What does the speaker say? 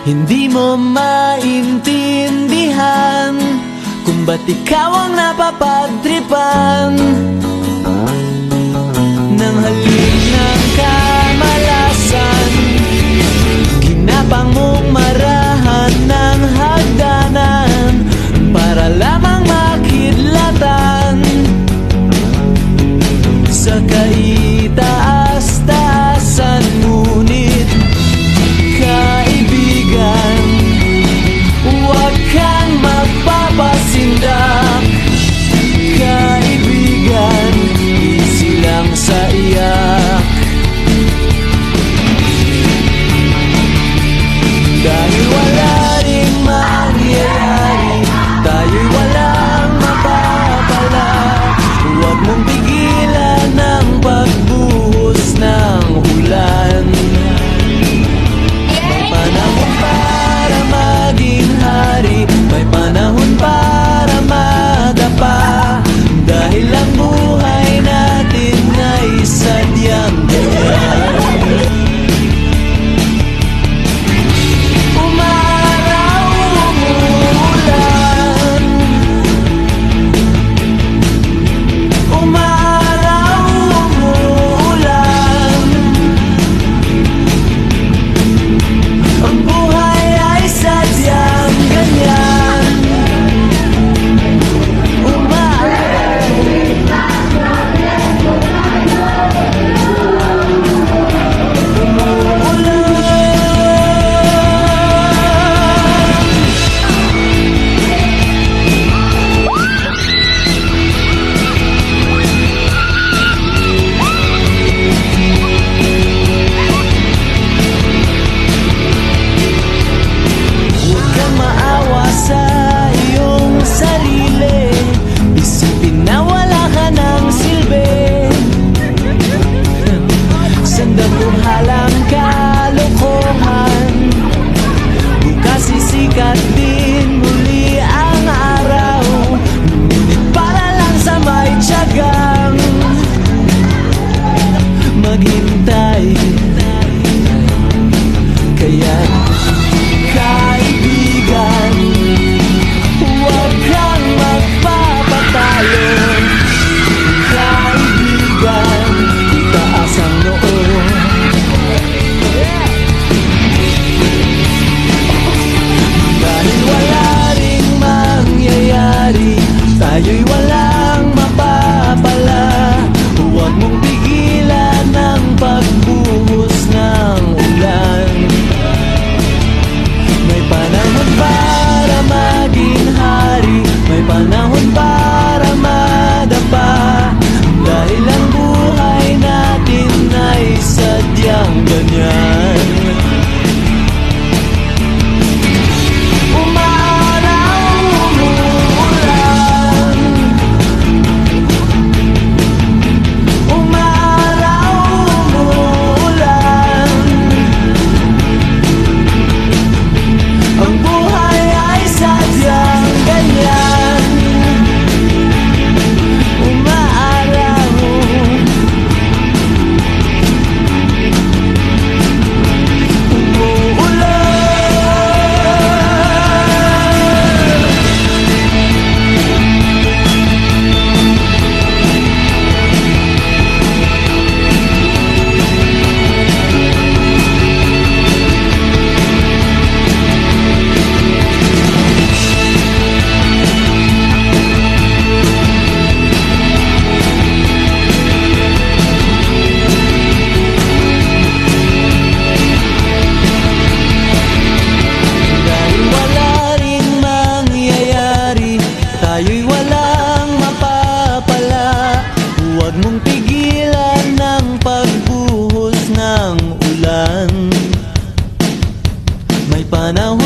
Hindi mo maintindihan kung ba't ikaw ang napapagtripan ng halik ng kamalasan. Ginapang mong marahan ng hagdanan para lamang makidlatan sa kaitaas-taasan. Ngunit kaibigan, huwag kang magpapasindak. Kaibigan, easy lang sa iyak. Dahil wala ring mangyayari, tayo'y walang mapapala. Huwag mong pigilan ang pagbuhos ng ulan. May panahon para maging hari, may panahon para madapa. Dahil ang buhay natin ay sadyang ganyan. Umaraw, umuulan. Umaraw, umuulan. Ang buhay ay sadyang ganyan. Halang kalokohan, bukas sisikat din muli ang araw. Ngunit para lang sa may tiyagang maghintay. Kaya kaibigan, huwag kang magpapatalo. Kaibigan, itaas ang noo. Dahil wala ring mangyayari, tayo'y walang mapapala. Huwag mong pigilan ang pagbuhos ng ulan. May panahon para maging hari, may panahon para madapa. Dahil ang buhay natin ay sadyang ganyan. Tayo'y walang mapapala. Huwag mong pigilan ang pagbuhos ng ulan. May panahon